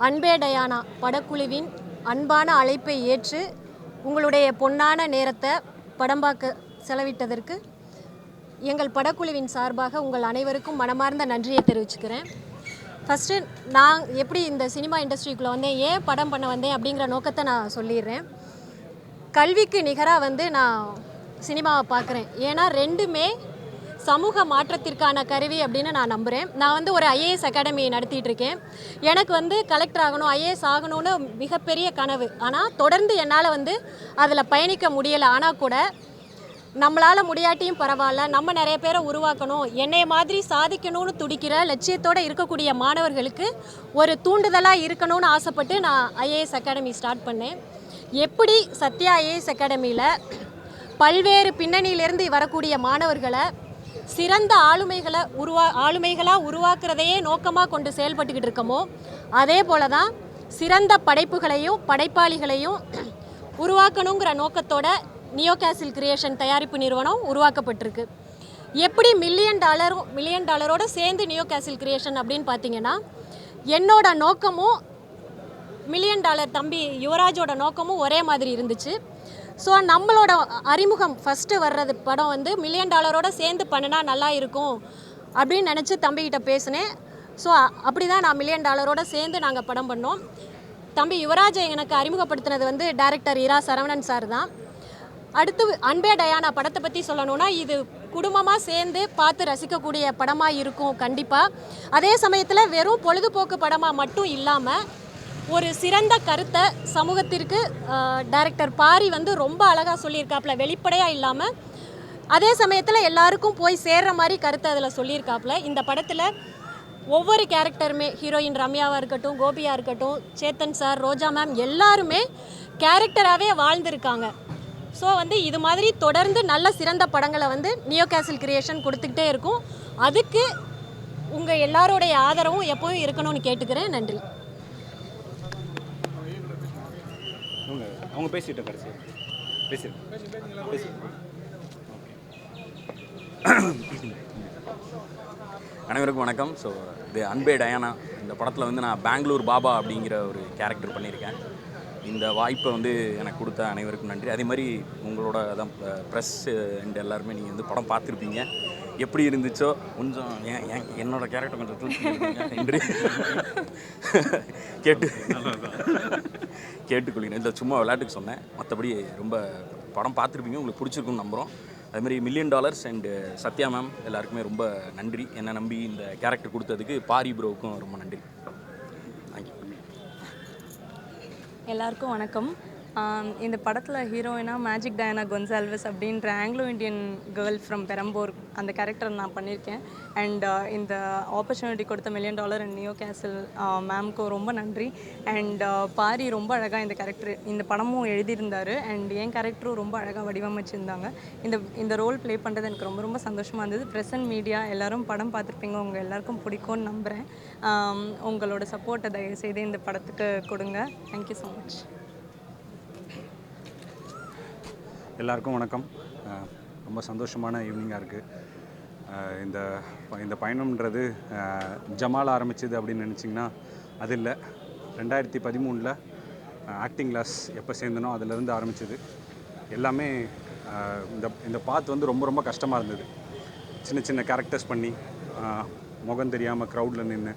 அன்பே டயானா படக்குழுவின் அன்பான அழைப்பை ஏற்று உங்களுடைய பொன்னான நேரத்தை படம் பார்க்க செலவிட்டதற்கு எங்கள் படக்குழுவின் சார்பாக உங்கள் அனைவருக்கும் மனமார்ந்த நன்றியை தெரிவிச்சுக்கிறேன். ஃபஸ்ட்டு நான் எப்படி இந்த சினிமா இண்டஸ்ட்ரிக்குள்ளே வந்தேன், ஏன் படம் பண்ண வந்தேன் அப்படிங்கிற நோக்கத்தை நான் சொல்லிடுறேன். கல்விக்கு நிகராக நான் சினிமாவை பார்க்குறேன். ஏன்னா ரெண்டுமே சமூக மாற்றத்திற்கான கருவி அப்படின்னு நான் நம்புகிறேன். நான் ஒரு ஐஏஎஸ் அகாடமி நடத்திட்டு இருக்கேன். எனக்கு கலெக்டர் ஆகணும், ஐஏஎஸ் ஆகணும்னு மிகப்பெரிய கனவு. ஆனால் தொடர்ந்து என்னால் அதில் பயணிக்க முடியலை. ஆனால் கூட நம்மளால் முடியாட்டியும் பரவாயில்ல, நம்ம நிறைய பேரை உருவாக்கணும், என்னைய மாதிரி சாதிக்கணும்னு துடிக்கிற லட்சியத்தோடு இருக்கக்கூடிய மாணவர்களுக்கு ஒரு தூண்டுதலாக இருக்கணும்னு ஆசைப்பட்டு நான் ஐஏஎஸ் அகாடமி ஸ்டார்ட் பண்ணேன். எப்படி சத்யா ஐஏஎஸ் அகாடமியில் பல்வேறு பின்னணியிலேருந்து வரக்கூடிய மாணவர்களை சிறந்த ஆளுமைகளாக உருவாக்குறதையே நோக்கமாக கொண்டு செயல்பட்டுக்கிட்டு இருக்கோமோ, அதே போல தான் சிறந்த படைப்புகளையும் படைப்பாளிகளையும் உருவாக்கணுங்கிற நோக்கத்தோட நியோ கேசில் கிரியேஷன் தயாரிப்பு நிறுவனம் உருவாக்கப்பட்டிருக்கு. எப்படி மில்லியன் டாலரோடு சேர்ந்து நியோ கேசில் கிரியேஷன் அப்படின்னு பார்த்தீங்கன்னா, என்னோட நோக்கமும் மில்லியன் டாலர் தம்பி யுவராஜோட நோக்கமும் ஒரே மாதிரி இருந்துச்சு. ஸோ நம்மளோட அறிமுகம் ஃபஸ்ட்டு வர்றது படம் மில்லியன் டாலரோடு சேர்ந்து பண்ணினா நல்லா இருக்கும் அப்படின்னு நினச்சி தம்பிக்கிட்ட பேசினேன். ஸோ அப்படி தான் நான் மில்லியன் டாலரோடு சேர்ந்து நாங்கள் படம் பண்ணோம். தம்பி யுவராஜை எனக்கு அறிமுகப்படுத்தினது டைரக்டர் இரா சரவணன் சார் தான். அடுத்து அன்பே டயானா படத்தை பற்றி சொல்லணும்னா, இது குடும்பமாக சேர்ந்து பார்த்து ரசிக்கக்கூடிய படமாக இருக்கும் கண்டிப்பாக. அதே சமயத்தில் வெறும் பொழுதுபோக்கு படமாக மட்டும் இல்லாமல் ஒரு சிறந்த கருத்தை சமூகத்திற்கு டைரக்டர் பாரி ரொம்ப அழகாக சொல்லியிருக்காப்புல, வெளிப்படையாக இல்லாமல் அதே சமயத்தில் எல்லாருக்கும் போய் சேர்ற மாதிரி கருத்தை அதில் சொல்லியிருக்காப்புல. இந்த படத்தில் ஒவ்வொரு கேரக்டருமே, ஹீரோயின் ரம்யாவாக இருக்கட்டும், கோபியாக இருக்கட்டும், சேத்தன் சார், ரோஜா மேம், எல்லாருமே கேரக்டராகவே வாழ்ந்திருக்காங்க. ஸோ இது மாதிரி தொடர்ந்து நல்ல சிறந்த படங்களை நியோ கேசில் கிரியேஷன் கொடுத்துக்கிட்டே இருக்கும். அதுக்கு உங்கள் எல்லாரோடைய ஆதரவும் எப்போவும் இருக்கணும்னு கேட்டுக்கிறேன். நன்றி. அவங்க பேசிட்டு கடைசி அனைவருக்கும் வணக்கம். ஸோ இது அன்பே டயானா இந்த படத்தில் நான் பெங்களூர் பாபா அப்படிங்கிற ஒரு கேரக்டர் பண்ணியிருக்கேன். இந்த வாய்ப்பை எனக்கு கொடுத்த அனைவருக்கும் நன்றி. அதே மாதிரி உங்களோட அதான் ப்ரெஸ் அண்ட் எல்லாருமே நீங்கள் படம் பார்த்துருப்பீங்க. எப்படி இருந்துச்சோ கொஞ்சம் என்னோடய கேரக்டர் கொஞ்சம் தூக்கிங்க நன்றி கேட்டுக்கொள்கிறேன். இந்த சும்மா விளையாட்டுக்கு சொன்னேன். மற்றபடி ரொம்ப படம் பார்த்துருப்பீங்க, உங்களுக்கு பிடிச்சிருக்குன்னு நம்புகிறோம். அதுமாதிரி million dollars and Sathya ma'am எல்லாருக்குமே ரொம்ப நன்றி. என்னை நம்பி இந்த கேரக்டர் கொடுத்ததுக்கு பாரி ப்ரோவுக்கும் ரொம்ப நன்றி. தேங்க்யூ. எல்லாருக்கும் வணக்கம். இந்த படத்தில் ஹீரோயினாக மேஜிக் டயானா கொன்சால்வஸ் அப்படின்ற Anglo Indian girl from Perambur அந்த கேரக்டர் நான் பண்ணியிருக்கேன். அண்ட் இந்த ஆப்பர்ச்சுனிட்டி கொடுத்த மில்லியன் டாலர் அண்ட் நியோ கேசில் மேம்க்கு ரொம்ப நன்றி. அண்ட் பாரி ரொம்ப அழகாக இந்த படமும் எழுதியிருந்தார். அண்ட் என் கேரக்டரும் ரொம்ப அழகாக வடிவமைச்சிருந்தாங்க. இந்த ரோல் ப்ளே பண்ணுறது எனக்கு ரொம்ப ரொம்ப சந்தோஷமாக இருந்தது. ப்ரெஸ் அண்ட் மீடியா எல்லோரும் படம் பார்த்துருப்பீங்க, உங்கள் எல்லாருக்கும் பிடிக்கும்னு நம்புகிறேன். உங்களோட சப்போர்ட்டை தயவுசெய்து இந்த படத்துக்கு கொடுங்க. Thank you so much. எல்லாருக்கும் வணக்கம். ரொம்ப சந்தோஷமான ஈவினிங்காக இருக்குது. இந்த பயணம்ன்றது ஜமால் ஆரம்பிச்சது அப்படின்னு நினச்சிங்கன்னா அது இல்லை. 2013 ஆக்டிங் கிளாஸ் எப்போ சேர்ந்தனோ அதிலேருந்து ஆரம்பிச்சது. எல்லாமே இந்த பாத் ரொம்ப ரொம்ப கஷ்டமாக இருந்தது. சின்ன சின்ன கேரக்டர்ஸ் பண்ணி முகம் தெரியாமல் க்ரௌடில் நின்று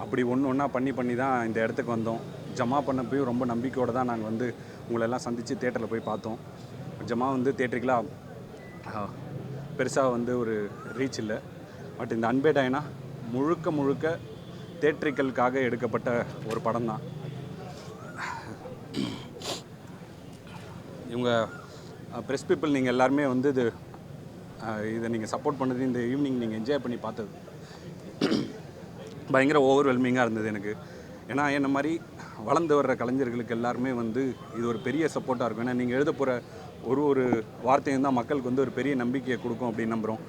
அப்படி ஒன்றா பண்ணி தான் இந்த இடத்துக்கு வந்தோம். ஜமா பண்ணப்போயும் ரொம்ப நம்பிக்கையோடு தான் நாங்கள் உங்களெல்லாம் சந்தித்து தேட்டரில் போய் பார்த்தோம். ஜமா தேட்டருக்கெலாம் பெருசாக ஒரு ரீச் இல்லை. பட் இந்த அன்பே டயானா முழுக்க தேட்டரிக்கலுக்காக எடுக்கப்பட்ட ஒரு படம் தான். இவங்க ப்ரெஸ் பீப்புள் நீங்கள் எல்லாருமே இதை நீங்கள் சப்போர்ட் பண்ணது, இந்த ஈவினிங் நீங்கள் என்ஜாய் பண்ணி பார்த்தது பயங்கர ஓவர்வெல்மிங்காக இருந்தது எனக்கு. ஏன்னா என்ன மாதிரி வளர்ந்து வர்ற கலைஞர்களுக்கு எல்லாருமே இது ஒரு பெரிய சப்போர்ட்டாக இருக்கும். ஏன்னா நீங்கள் எழுத போகிற ஒரு வார்த்தையும் தான் மக்களுக்கு ஒரு பெரிய நம்பிக்கையை கொடுக்கும் அப்படின்னு நம்புகிறோம்.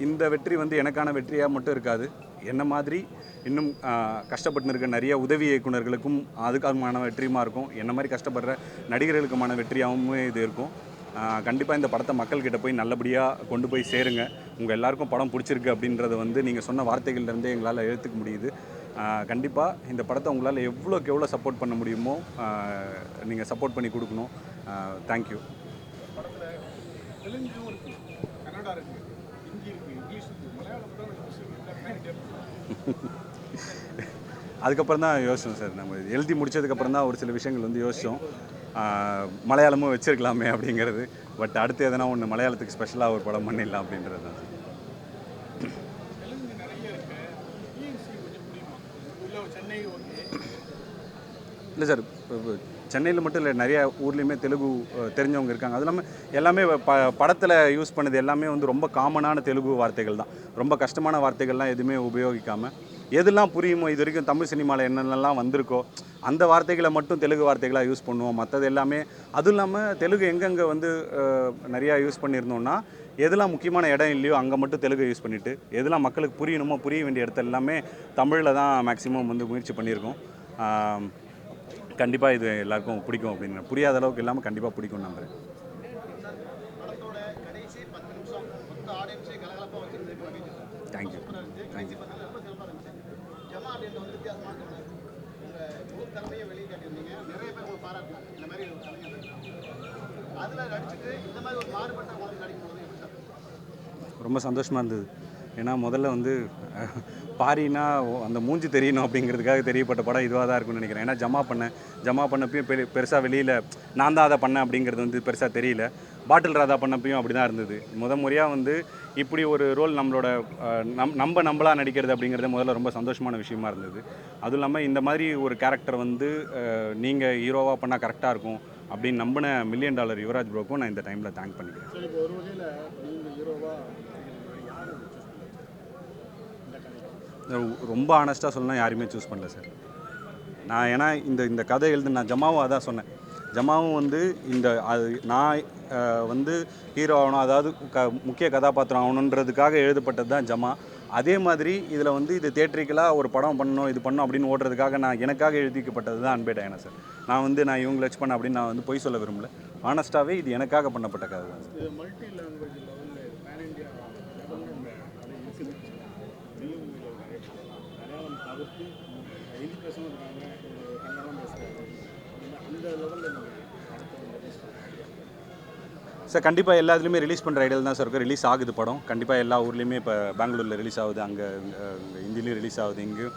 இந்த வெற்றி எனக்கான வெற்றியாக மட்டும் இருக்காது, என்ன மாதிரி இன்னும் கஷ்டப்பட்டு இருக்க நிறைய உதவி இயக்குநர்களுக்கும் அதுக்கான வெற்றியுமா இருக்கும். என்ன மாதிரி கஷ்டப்படுற நடிகர்களுக்குமான வெற்றியாகவும் இது இருக்கும். கண்டிப்பாக இந்த படத்தை மக்கள்கிட்ட போய் நல்லபடியாக கொண்டு போய் சேருங்க. உங்கள் எல்லாருக்கும் படம் பிடிச்சிருக்கு அப்படின்றத நீங்கள் சொன்ன வார்த்தைகள்லேருந்தே எங்களால் எழுத்துக்க முடியுது. கண்டிப்பாக இந்த படத்தை உங்களால் எவ்வளோக்கு எவ்வளோ சப்போர்ட் பண்ண முடியுமோ நீங்கள் சப்போர்ட் பண்ணி கொடுக்கணும். தேங்க்யூ. அதுக்கப்புறம் தான் யோசிச்சோம் சார். நம்ம எழுதி முடிச்சதுக்கப்புறம் தான் ஒரு சில விஷயங்கள் வந்து யோசித்தோம். மலையாளமும் வச்சுருக்கலாமே அப்படிங்கிறது. பட் அடுத்து எதனா ஒன்று மலையாளத்துக்கு ஸ்பெஷலாக ஒரு படம் பண்ணிடலாம் அப்படின்றது தான். இல்லை சார், சென்னையில் மட்டும் இல்லை, நிறைய ஊர்லேயுமே தெலுங்கு தெரிஞ்சவங்க இருக்காங்க. அது இல்லாமல் எல்லாமே படத்தில் யூஸ் பண்ணது எல்லாமே வந்து ரொம்ப காமனான தெலுங்கு வார்த்தைகள் தான். ரொம்ப கஷ்டமான வார்த்தைகள்லாம் எதுவுமே உபயோகிக்காமல் எதெல்லாம் புரியுமோ, இது வரைக்கும் தமிழ் சினிமாவில் என்னென்னலாம் வந்திருக்கோ அந்த வார்த்தைகளை மட்டும் தெலுங்கு வார்த்தைகளாக யூஸ் பண்ணுவோம். மற்றது எல்லாமே அதுவும் இல்லாமல் தெலுங்கு எங்கெங்கே வந்து நிறையா யூஸ் பண்ணியிருந்தோம்னா, எதெல்லாம் முக்கியமான இடம் இல்லையோ அங்கே மட்டும் தெலுங்கு யூஸ் பண்ணிவிட்டு எதெல்லாம் மக்களுக்கு புரியணுமோ புரிய வேண்டிய இடத்த எல்லாமே தமிழில் தான் மேக்ஸிமம் வந்து முயற்சி பண்ணியிருக்கோம். கண்டிப்பாக இது எல்லாருக்கும் பிடிக்கும் அப்படின்னு, புரியாத அளவுக்கு இல்லாமல் கண்டிப்பாக பிடிக்கும் நம்புறேன். தேங்க்யூ. தேங்க்யூ. ரொம்ப சந்தோஷமாக இருந்தது. ஏன்னா முதல்ல வந்து பாரினா அந்த மூஞ்சி தெரியணும் அப்படிங்கிறதுக்காக தெரியப்பட்ட படம் இதுவாக தான் இருக்கும்னு நினைக்கிறேன். ஏன்னா ஜமா பண்ணப்பையும் பெருசாக வெளியில் நான் தான் அதை பண்ணேன் அப்படிங்கிறது வந்து பெருசாக தெரியல. பாட்டில் ராதா பண்ணப்பையும் அப்படி தான் இருந்தது. முறையாக வந்து இப்படி ஒரு ரோல் நம்மளோட நம்மளாக நடிக்கிறது அப்படிங்கிறது முதல்ல ரொம்ப சந்தோஷமான விஷயமா இருந்தது. அதுவும் இல்லாமல் இந்த மாதிரி ஒரு கேரக்டர் வந்து நீங்கள் ஹீரோவாக பண்ணால் கரெக்டாக இருக்கும் அப்படின்னு நம்பின $1 மில்லியன் யுவராஜ் ப்ரோக்கும் நான் இந்த டைமில் தேங்க் பண்ணிக்கிறேன். ரொம்ப ஆனஸ்ட்டாக சொல்லலாம், யாருமே சூஸ் பண்ணல சார். நான் ஏன்னா இந்த கதை எழுது நான் ஜமாவும் அதான் சொன்னேன். ஜமாவும் வந்து நான் வந்து ஹீரோ ஆகணும், அதாவது முக்கிய கதாபாத்திரம் ஆகணுன்றதுக்காக எழுதப்பட்டது தான் ஜமா. அதே மாதிரி இதில் வந்து இது தியேட்ரிக்கலாக ஒரு படம் பண்ணணும், இது பண்ணணும் அப்படின்னு ஓடுறதுக்காக எனக்காக எழுதிக்கப்பட்டது தான் அன்பே டயானா சார். நான் இவங்களை வச்சு பண்ண அப்படின்னு நான் வந்து பொய் சொல்ல விரும்பல. ஆனஸ்ட்டாகவே இது எனக்காக பண்ணப்பட்ட கதை தான் சார். சார் கண்டிப்பாக எல்லா இதுலேயுமே ரிலீஸ் பண்ணுற ஐடியா தான் சார் இருக்குது. ரிலீஸ் ஆகுது படம். கண்டிப்பாக எல்லா ஊர்லேயுமே இப்போ பெங்களூரில் ரிலீஸ் ஆகுது, அங்கே ஹிந்திலையும் ரிலீஸ் ஆகுது, இங்கேயும்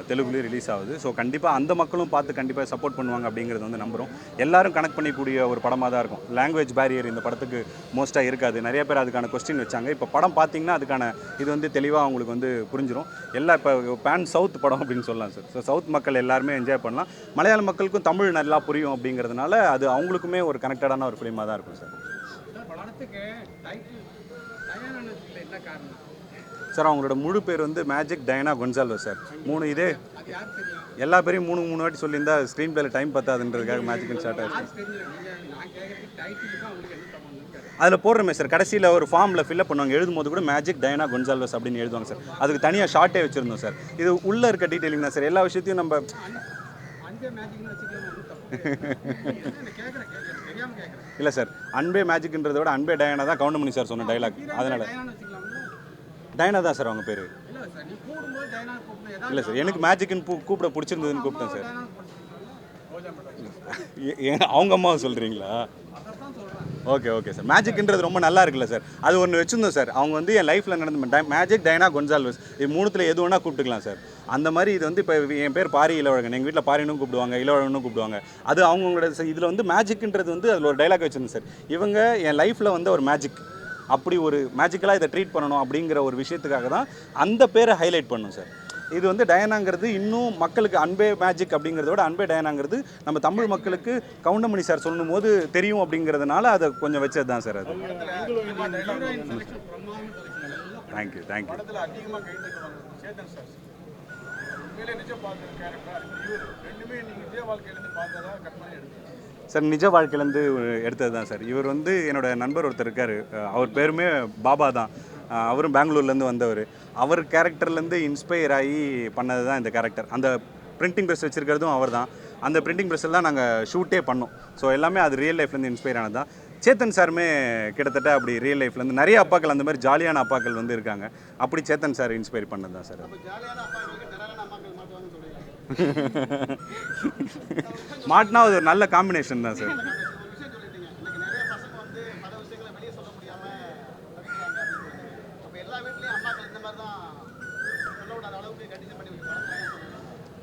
தெலுங்குலேயும் ரிலீஸ் ஆகுது. ஸோ கண்டிப்பாக அந்த மக்களும் பார்த்து கண்டிப்பாக சப்போர்ட் பண்ணுவாங்க அப்படிங்கிறது வந்து நம்புகிறோம். எல்லாரும் கனெக்ட் பண்ணிக்கூடிய ஒரு படமாக தான் இருக்கும். லாங்குவேஜ் பேரியர் இந்த படத்துக்கு மோஸ்ட்டாக இருக்காது. நிறைய பேர் அதுக்கான கொஸ்டின் வச்சாங்க. இப்போ படம் பார்த்திங்கன்னா அதுக்கான இது வந்து தெளிவாக அவங்களுக்கு வந்து புரிஞ்சிடும். எல்லாம் இப்போ பேன் சவுத் படம் அப்படின்னு சொல்லலாம் சார். ஸோ சவுத் மக்கள் எல்லாருமே என்ஜாய் பண்ணலாம். மலையாள மக்களுக்கும் தமிழ் நல்லா புரியும் அப்படிங்கிறதுனால அது அவங்களுக்குமே ஒரு கனெக்டடான ஒரு ஃபிலிமாக தான் இருக்கும் சார். சார் அவங்களோட முழு பேர் வந்து மேஜிக் டயானா கொன்சால்வஸ் சார். 3 இதே எல்லா பேரையும் 3 வாட்டி சொல்லியிருந்தா ஸ்க்ரீன் பிளேல டைம் பத்தாதுன்றதுக்காக மேஜிக்னு ஸ்டார்ட் ஆகிடுச்சு. அதில் போடுறமே சார், கடைசியில் ஒரு ஃபார்மில் ஃபில்அப் பண்ணுவாங்க. எழுதும் போது கூட மேஜிக் டயானா கொன்சால்வஸ் அப்படின்னு எழுதுவாங்க சார். அதுக்கு தனியாக ஷார்ட்டே வச்சுருந்தோம் சார். இது உள்ளே இருக்க டீட்டெயிலிங் தான் சார். எல்லா விஷயத்தையும் நம்ம இல்லை சார், அன்பே மேஜிக்ன்றதை விட அன்பே டயானா தான் கவுண்டமணி சார் சொன்ன டைலாக். அதனால் டயானா தான் சார் அவங்க பேர். இல்லை சார், எனக்கு மேஜிக்னு கூப்பிட பிடிச்சிருந்ததுன்னு கூப்பிட்டேன் சார். அவங்க அம்மாவை சொல்கிறீங்களா? Okay sir. மேஜிக்ன்றது ரொம்ப நல்லா இருக்குல்ல சார். அது ஒன்று வச்சுருந்தோம் சார். அவங்க வந்து என் லைஃப்பில் நடந்த மேஜிக் டயானா கொன்சால்வஸ் இது 3த்தில் எது வேணால் கூப்பிட்டுக்கலாம் சார். அந்த மாதிரி இது வந்து இப்போ என் பேர் பாரி இளவழகன், எங்கள் வீட்டில் பாரினும் கூப்பிடுவாங்க, இளவழகனும் கூப்பிடுவாங்க. அது அவங்களோட இதில் வந்து மேஜிக்ன்றது வந்து அதில் ஒரு டைலாக் வச்சுருந்தேன் சார். இவங்க என் லைஃப்பில் வந்து ஒரு மேஜிக், அப்படி ஒரு மேஜிக்கலாக இதை ட்ரீட் பண்ணணும் அப்படிங்கிற ஒரு விஷயத்துக்காக தான் அந்த பேரை ஹைலைட் பண்ணணும் சார். இது வந்து டயானாங்கிறது இன்னும் மக்களுக்கு அன்பே மேஜிக் அப்படிங்கிறத விட அன்பே டயானாங்கிறது நம்ம தமிழ் மக்களுக்கு கவுண்டமணி சார் சொல்லும் போது தெரியும் அப்படிங்கிறதுனால அதை கொஞ்சம் வச்சது தான் சார். அது தேங்க்யூ. சார் நிஜ வாழ்க்கையிலேருந்து எடுத்தது தான் சார். இவர் வந்து என்னோட நண்பர் ஒருத்தர் இருக்கார், அவர் பேருமே பாபா தான். அவரும் பெங்களூர்லேருந்து வந்தவர். அவர் கேரக்டர்லேருந்து இன்ஸ்பயர் ஆகி பண்ணது தான் இந்த கேரக்டர். அந்த பிரிண்டிங் ப்ரெஸ் வச்சுருக்கிறதும் அவர் தான். அந்த பிரிண்டிங் ப்ரெஸ்ஸில் தான் நாங்கள் ஷூட்டே பண்ணோம். ஸோ எல்லாமே அது ரியல் லைஃப்லேருந்து இன்ஸ்பயர் ஆனது தான். சேத்தன் சாருமே கிட்டத்தட்ட அப்படி ரியல் லைஃப்லேருந்து நிறைய அப்பாக்கள் அந்த மாதிரி ஜாலியான அப்பாக்கள் வந்து இருக்காங்க. அப்படி சேத்தன் சார் இன்ஸ்பயர் பண்ணது தான் சார். மாட்டினா அது ஒரு நல்ல காம்பினேஷன் தான் சார்.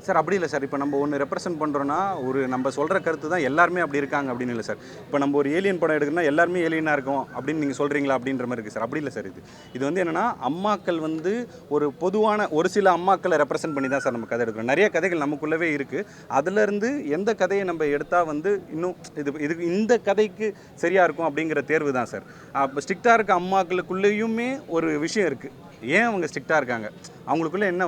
சார் அப்படி இல்லை சார். இப்போ நம்ம ஒன்று ரெப்ரசென்ட் பண்ணுறோன்னா ஒரு நம்ம சொல்கிற கருத்து தான் எல்லாருமே அப்படி இருக்காங்க அப்படின்னு இல்லை சார். இப்போ நம்ம ஒரு ஏலியன் படம் எடுக்கணும்னா எல்லாருமே ஏலியனாக இருக்கும் அப்படின்னு நீங்கள் சொல்கிறீங்களா அப்படின்ற மாதிரி இருக்குது சார். அப்படி இல்லை சார். இது வந்து என்னென்னா அம்மாக்கள் வந்து ஒரு பொதுவான ஒரு சில அம்மாக்களை ரெப்ரசென்ட் பண்ணி தான் சார் நம்ம கதை எடுக்கிறோம். நிறைய கதைகள் நமக்குள்ளவே இருக்குது. அதுலேருந்து எந்த கதையை நம்ம எடுத்தால் வந்து இன்னும் இதுக்கு இந்த கதைக்கு சரியாக இருக்கும் அப்படிங்கிற தேர்வு தான் சார். அப்போ ஸ்ட்ரிக்டாக இருக்க அம்மாக்களுக்குள்ளேயுமே ஒரு விஷயம் இருக்குது. ஏன் அவங்க ஸ்ட்ரிக்டாக இருக்காங்க, அவங்களுக்குள்ளே என்ன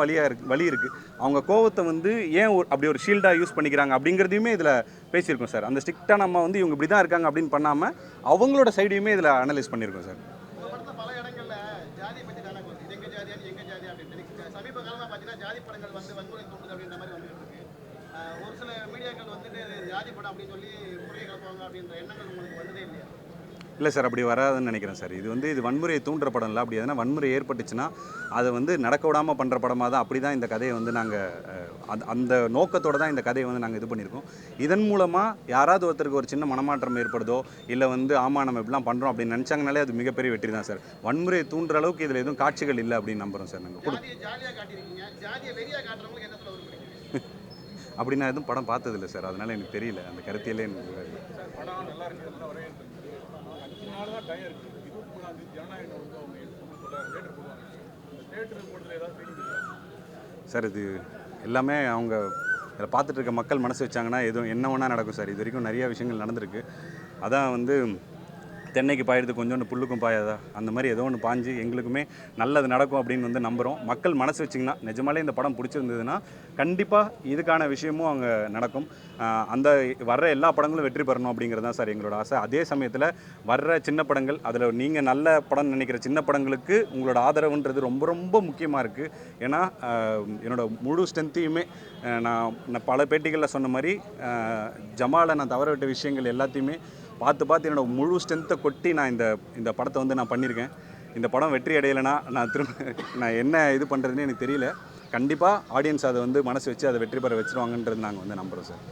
வழி இருக்குது, அவங்க கோவத்தை வந்து ஏன் அப்படி ஒரு ஷீல்டாக யூஸ் பண்ணிக்கிறாங்க அப்படிங்கிறதையுமே இதில் பேசியிருக்கோம் சார். அந்த ஸ்ட்ரிக்டாக நம்ம வந்து இவங்க இப்படி தான் இருக்காங்க அப்படின்னு பண்ணாமல் அவங்களோட சைடையுமே இதில் அனலைஸ் பண்ணியிருக்கோம் சார். பல இடங்கள்ல ஜாதி பற்றி தானே வருது. எங்க ஜாதியானு எங்க ஜாதி அப்படின்னு சமீப காலமாக பார்த்தீங்கன்னா ஜாதி படங்கள் வந்து வன்முறை தூண்டுது அப்படின்ற மாதிரி வந்துட்டு இருக்கு. ஒரு சில மீடியாக்கள் வந்துட்டு ஜாதி படம் அப்படின்னு சொல்லி முறையை கலப்புவாங்க அப்படின்ற எண்ணங்கள் உங்களுக்கு வந்ததே இல்லையா? இல்லை சார், அப்படி வராதுன்னு நினைக்கிறேன் சார். இது வன்முறையை தூண்டுற படம் இல்லை. அப்படி எதனா வன்முறை ஏற்பட்டுச்சுன்னா அதை வந்து நடக்க விடாமல் பண்ணுற படமாக தான். அப்படி தான் இந்த கதையை வந்து நாங்கள் அந்த நோக்கத்தோடு தான் இந்த கதையை வந்து நாங்கள் இது பண்ணியிருக்கோம். இதன் மூலமாக யாராவது ஒருத்தருக்கு ஒரு சின்ன மனமாற்றம் ஏற்படுதோ இல்லை வந்து ஆமாம் நம்ம இப்படிலாம் பண்ணுறோம் அப்படின்னு நினச்சாங்கனாலே அது மிகப்பெரிய வெற்றி தான் சார். வன்முறையை தூண்டுற அளவுக்கு இதில் எதுவும் காட்சிகள் இல்லை அப்படின்னு நம்புகிறோம் சார். நாங்கள் ஜாலியாக காட்டியிருக்கீங்க, ஜாதியை வெறியாக காட்டுறவங்களுக்கு என்ன சொல்ல விரும்புறீங்க? அப்படி நான் எதுவும் படம் பார்த்ததில்லை சார். அதனால் எனக்கு தெரியல, அந்த கருத்திலே எனக்கு சார். இது எல்லாமே அவங்க இதில் பார்த்துட்டு இருக்க மக்கள் மனசு வச்சாங்கன்னா எதுவும் என்ன வேணால் நடக்கும் சார். இது வரைக்கும் நிறையா விஷயங்கள் நடந்திருக்கு. அதான் வந்து தென்னைக்கு பாயிறது கொஞ்சோண்டு புல்லுக்கும் பாயாதா, அந்த மாதிரி ஏதோ ஒன்று பாஞ்சு எங்களுக்குமே நல்லது நடக்கும் அப்படின்னு வந்து நம்புகிறோம். மக்கள் மனசு வச்சிங்கன்னா நிஜமாலே இந்த படம் பிடிச்சிருந்ததுன்னா கண்டிப்பாக இதுக்கான விஷயமும் அங்கே நடக்கும். அந்த வர்ற எல்லா படங்களும் வெற்றி பெறணும் அப்படிங்கிறது தான் சார் எங்களோட ஆசை. அதே சமயத்தில் வர்ற சின்ன படங்கள், அதில் நீங்கள் நல்ல படம் நினைக்கிற சின்ன படங்களுக்கு உங்களோட ஆதரவுன்றது ரொம்ப ரொம்ப முக்கியமாக இருக்குது. ஏன்னா என்னோடய முழு ஸ்ட்ரென்த்தையுமே நான் பல பேட்டிகளில் சொன்ன மாதிரி ஜமாலை நான் தவற விட்ட விஷயங்கள் எல்லாத்தையுமே பார்த்து என்னோடய முழு ஸ்ட்ரென்த்தை கொட்டி நான் இந்த படத்தை வந்து நான் பண்ணியிருக்கேன். இந்த படம் வெற்றி அடையலைன்னா நான் என்ன இது பண்ணுறதுன்னு எனக்கு தெரியல. கண்டிப்பாக ஆடியன்ஸ் அதை வந்து மனசு வச்சு அதை வெற்றி பெற வச்சுருவாங்கன்றது நாங்கள் வந்து நம்புகிறோம் சார்.